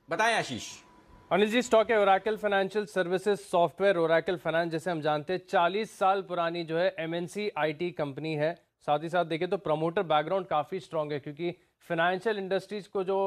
बताएं आशीष। अनिल जी, स्टॉक है Oracle financial services software. Oracle finance जैसे हम जानते हैं 40 साल पुरानी जो है एमएनसी आईटी कंपनी है। साथ ही साथ देखें तो प्रमोटर बैकग्राउंड काफ़ी स्ट्रांग है, क्योंकि फाइनेंशियल इंडस्ट्रीज को जो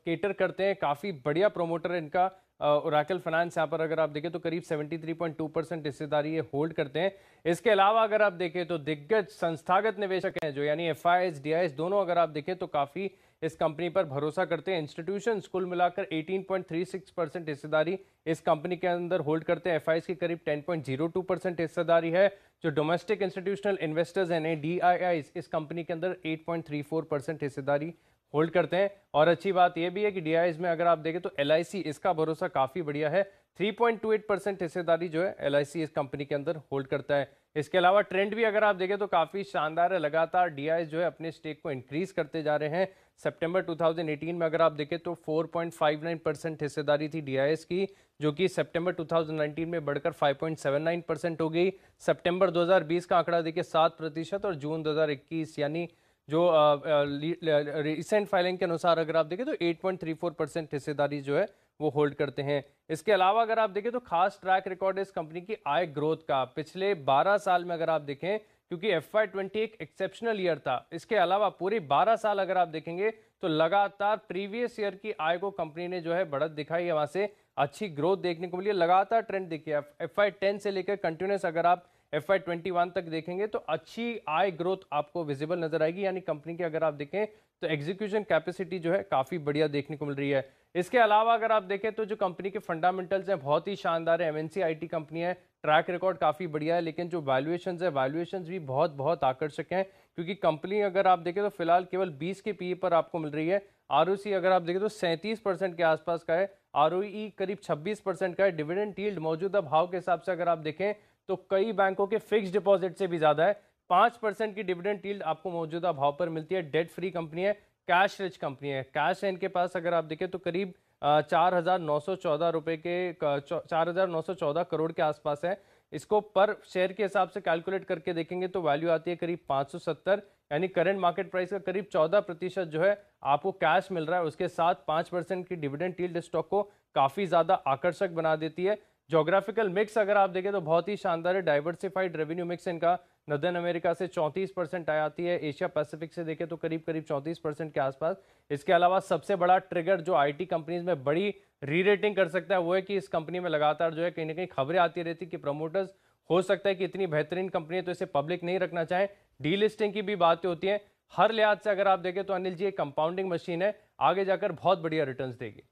केटर करते हैं, काफ़ी बढ़िया प्रमोटर है इनका। ओरेकल फाइनेंस यहाँ पर अगर आप देखें तो करीब 73.2% हिस्सेदारी ये होल्ड करते हैं। इसके अलावा अगर आप देखें तो दिग्गज संस्थागत निवेशक हैं जो यानी एफआईएस डीआईएस दोनों अगर आप देखें तो काफ़ी इस कंपनी पर भरोसा करते हैं। इंस्टीट्यूशंस कुल मिलाकर 18.36% हिस्सेदारी इस कंपनी के अंदर होल्ड करते हैं। एफआईएस की करीब 10.02% हिस्सेदारी है। जो डोमेस्टिक इंस्टीट्यूशनल इन्वेस्टर्स हैं डीआईआईस इस कंपनी के अंदर 8.34% हिस्सेदारी होल्ड करते हैं। और अच्छी बात यह भी है कि डीआईआईस में अगर आप देखें तो एलआईसी इसका भरोसा काफी बढ़िया है। 3.28% हिस्सेदारी जो है एलआईसी इस कंपनी के अंदर होल्ड करता है। इसके अलावा ट्रेंड भी अगर आप देखें तो काफी शानदार है। लगातार डीआईआईस जो है अपने स्टेक को इंक्रीज करते जा रहे हैं। सितंबर 2018 में अगर आप देखें तो 4.59% हिस्सेदारी थी डीआईएस की, जो कि सितंबर 2019 में बढ़कर 5.79% हो गई। सितंबर 2020 का आंकड़ा देखिए 7% और जून 2021 यानी जो रिसेंट फाइलिंग के अनुसार अगर आप देखें तो 8.34% हिस्सेदारी जो है वो होल्ड करते हैं। इसके अलावा अगर आप देखें तो खास ट्रैक रिकॉर्ड है इस कंपनी की आय ग्रोथ का। पिछले 12 साल में अगर आप देखें, क्योंकि FY20 एक एक्सेप्शनल ईयर था, इसके अलावा पूरे 12 साल अगर आप देखेंगे तो लगातार प्रीवियस ईयर की आय को कंपनी ने जो है बढ़त दिखाई है, वहां से अच्छी ग्रोथ देखने को मिली। लगातार ट्रेंड देखिए FY10 से लेकर कंटिन्यूस अगर आप FY21 तक देखेंगे तो अच्छी आय ग्रोथ आपको विजिबल नजर आएगी। यानी कंपनी की अगर आप देखें तो एग्जीक्यूशन कैपेसिटी जो है काफी बढ़िया देखने को मिल रही है। इसके अलावा अगर आप देखें तो जो कंपनी के फंडामेंटल्स हैं बहुत ही शानदार है। एमएनसी आईटी कंपनी है, ट्रैक रिकॉर्ड काफी बढ़िया है, लेकिन जो वैल्यूएशंस है वैल्यूएशंस भी बहुत बहुत आकर्षक हैं, क्योंकि कंपनी अगर आप देखें तो फिलहाल केवल 20 के पीई पर आपको मिल रही है। आरओसी अगर आप देखें तो 37% के आसपास का है, आरओई करीब 26% का है। डिविडेंड यील्ड मौजूदा भाव के हिसाब से अगर आप देखें तो कई बैंकों के फिक्स डिपॉजिट से भी ज्यादा है। 5% की डिविडेंड यील्ड आपको मौजूदा भाव पर मिलती है। डेट फ्री कंपनी है, कैश रिच कंपनी है। कैश है इनके पास अगर आप देखें तो करीब 4,914 रुपए के 4,914 करोड़ के आसपास है। इसको पर शेयर के हिसाब से कैलकुलेट करके देखेंगे तो वैल्यू आती है करीब 570, यानी करंट मार्केट प्राइस का करीब 14% जो है आपको कैश मिल रहा है। उसके साथ 5% की डिविडेंड यील्ड स्टॉक को काफी ज्यादा आकर्षक बना देती है। ज्योग्राफिकल मिक्स अगर आप देखें तो बहुत ही शानदार है। डाइवर्सिफाइड रेवेन्यू मिक्स इनका नॉर्दर्न अमेरिका से 34% आती है, एशिया पैसिफिक से देखें तो करीब करीब 34% के आसपास। इसके अलावा सबसे बड़ा ट्रिगर जो आईटी कंपनीज में बड़ी री रेटिंग कर सकता है वो है कि इस कंपनी में लगातार जो है कहीं ना कहीं खबरें आती रहती कि प्रमोटर्स हो सकता है कि इतनी बेहतरीन कंपनी है तो इसे पब्लिक नहीं रखना चाहें। डी लिस्टिंग की भी बातें होती हैं। हर लिहाज से अगर आप देखें तो अनिल जी एक कंपाउंडिंग मशीन है, आगे जाकर बहुत बढ़िया रिटर्न्स देगी।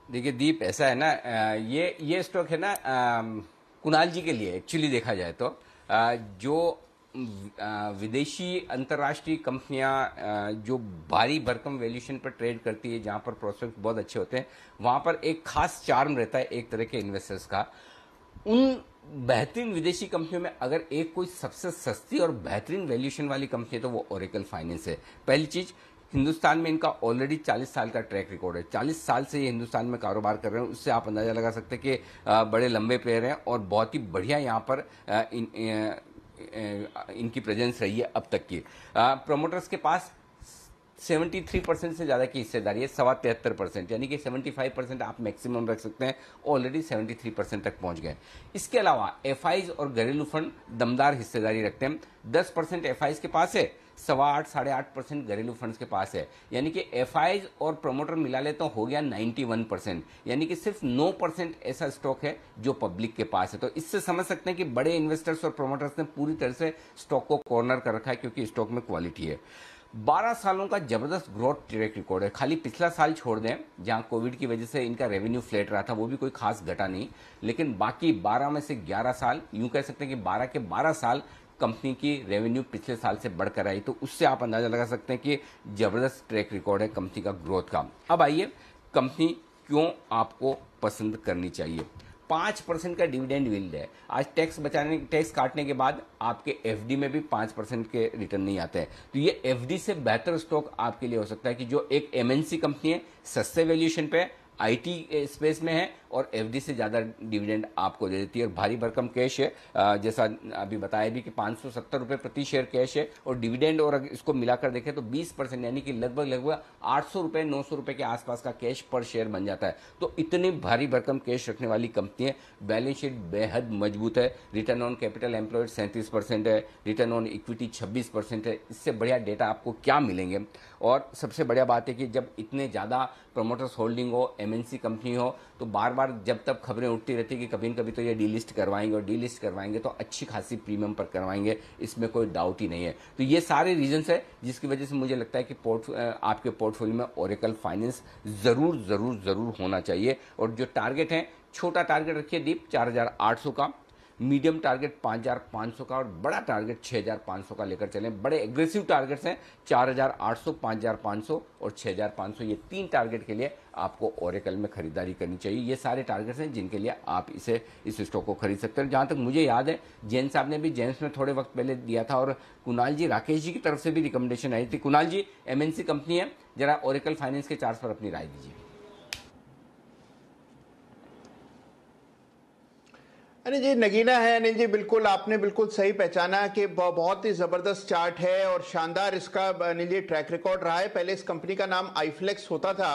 देखिए दीप, ऐसा है ना, ये स्टॉक है ना कुणाल जी के लिए एक्चुअली देखा जाए तो जो विदेशी अंतर्राष्ट्रीय कंपनियां जो भारी भरकम वैल्यूएशन पर ट्रेड करती है, जहां पर प्रोस्पेक्ट बहुत अच्छे होते हैं, वहां पर एक खास चार्म रहता है एक तरह के इन्वेस्टर्स का। उन बेहतरीन विदेशी कंपनियों में अगर एक कोई सबसे सस्ती और बेहतरीन वैल्यूएशन वाली कंपनी है तो वो ओरेकल फाइनेंस है। पहली चीज, हिंदुस्तान में इनका ऑलरेडी 40 साल का ट्रैक रिकॉर्ड है। 40 साल से ये हिंदुस्तान में कारोबार कर रहे हैं, उससे आप अंदाजा लगा सकते हैं कि बड़े लंबे प्लेयर हैं और बहुत ही बढ़िया यहाँ पर इनकी प्रेजेंस रही है अब तक की। प्रोमोटर्स के पास 73% से ज्यादा की हिस्सेदारी है, 73.75%, यानी कि 75% आप मैक्सिमम रख सकते हैं। ऑलरेडी 73% तक पहुंच गए। इसके अलावा एफआईज और घरेलू फंड दमदार हिस्सेदारी रखते हैं। 10% एफआईज के पास है, 8.25 साढ़े 8% घरेलू फंड्स के पास है, यानी कि एफआईज और प्रमोटर मिला ले तो हो गया 91%, यानी कि सिर्फ 9% ऐसा स्टॉक है जो पब्लिक के पास है। तो इससे समझ सकते हैं कि बड़े इन्वेस्टर्स और प्रमोटर्स ने पूरी तरह से स्टॉक को कॉर्नर कर रखा है, क्योंकि स्टॉक में क्वालिटी है। 12 सालों का जबरदस्त ग्रोथ ट्रैक रिकॉर्ड है। खाली पिछला साल छोड़ दें जहां कोविड की वजह से इनका रेवेन्यू फ्लैट रहा था, वो भी कोई खास घटा नहीं, लेकिन बाकी 12 में से 11 साल, यूं कह सकते हैं कि 12 के 12 साल कंपनी की रेवेन्यू पिछले साल से बढ़कर आई। तो उससे आप अंदाजा लगा सकते हैं कि जबरदस्त ट्रैक रिकॉर्ड है कंपनी का ग्रोथ का। अब आइए, कंपनी क्यों आपको पसंद करनी चाहिए। 5% का डिविडेंड यील्ड है। आज टैक्स काटने के बाद आपके एफडी में भी 5% के रिटर्न नहीं आते हैं। तो ये एफडी से बेहतर स्टॉक आपके लिए हो सकता है कि जो एक एमएनसी कंपनी है, सस्ते वैल्यूएशन पे आईटी स्पेस में है और एफडी से ज़्यादा डिविडेंड आपको दे देती है। और भारी भरकम कैश है, जैसा अभी बताया भी कि 570 रुपये प्रति शेयर कैश है, और डिविडेंड और अगर इसको मिलाकर देखें तो 20% यानी कि लगभग 800 रुपये 900 रुपये के आसपास का कैश पर शेयर बन जाता है। तो इतनी भारी भरकम कैश रखने वाली कंपनी है। बैलेंस शीट बेहद मजबूत है। रिटर्न ऑन कैपिटल एम्प्लॉयड 37% है, रिटर्न ऑन इक्विटी 26% है। इससे बढ़िया डेटा आपको क्या मिलेंगे। और सबसे बढ़िया बात है कि जब इतने ज़्यादा प्रोमोटर्स होल्डिंग हो, एमएनसी कंपनी हो, तो बार बार जब तक खबरें उठती रहती कि कभी न कभी तो ये डीलिस्ट करवाएंगे, और डीलिस्ट करवाएंगे तो अच्छी खासी प्रीमियम पर करवाएंगे, इसमें कोई डाउट ही नहीं है। तो ये सारे रीजंस है जिसकी वजह से मुझे लगता है कि आपके पोर्टफोलियो में ओरेकल फाइनेंस ज़रूर होना चाहिए। और जो टारगेट है, छोटा टारगेट रखिए दीप 4800 का, मीडियम टारगेट 5500 का, और बड़ा टारगेट 6500 का लेकर चलें। बड़े एग्रेसिव टारगेट्स हैं 4800, 5500 और 6500। ये 3 टारगेट के लिए आपको ओरेकल में खरीदारी करनी चाहिए। ये सारे टारगेट्स हैं जिनके लिए आप इस स्टॉक को खरीद सकते हैं। जहां तक मुझे याद है, जैन साहब ने भी जेम्स में थोड़े वक्त पहले दिया था, और कुणाल जी, राकेश जी की तरफ से भी रिकमेंडेशन आई थी। कुणाल जी, एमएनसी कंपनी है, जरा ओरेकल फाइनेंस के चार्ट्स पर अपनी राय दीजिए। अनिल जी, नगीना है। अनिल जी, बिल्कुल आपने बिल्कुल सही पहचाना कि बहुत ही ज़बरदस्त चार्ट है और शानदार इसका अनिल जी ट्रैक रिकॉर्ड रहा है। पहले इस कंपनी का नाम आईफ्लेक्स होता था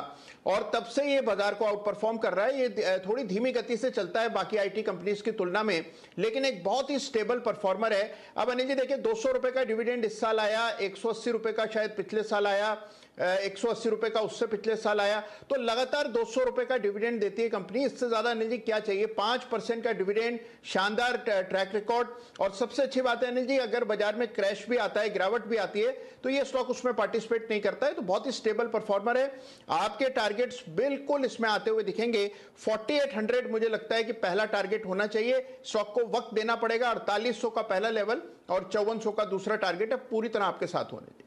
और तब से ये बाजार को आउट परफॉर्म कर रहा है। ये थोड़ी धीमी गति से चलता है बाकी आईटी कंपनीज की तुलना में, लेकिन एक बहुत ही स्टेबल परफॉर्मर है। अब अनिल जी देखिए, 200 रुपए का डिविडेंड इस साल आया, 180 रुपए का शायद पिछले साल आया, 180 रुपए का उससे पिछले साल आया। तो लगातार 200 रुपए का डिविडेंड देती है कंपनी। इससे ज्यादा अनिल जी क्या चाहिए। 5% का डिविडेंड, शानदार ट्रैक रिकॉर्ड। और सबसे अच्छी बात है अनिल जी, अगर बाजार में क्रैश भी आता है, गिरावट भी आती है, तो ये स्टॉक उसमें पार्टिसिपेट नहीं करता है। तो बहुत ही स्टेबल परफॉर्मर है। आपके टारगेट्स बिल्कुल इसमें आते हुए दिखेंगे। 4800 मुझे लगता है कि पहला टारगेट होना चाहिए। स्टॉक को वक्त देना पड़ेगा। 4800 का पहला लेवल और 5400 का दूसरा टारगेट है। पूरी तरह आपके साथ होने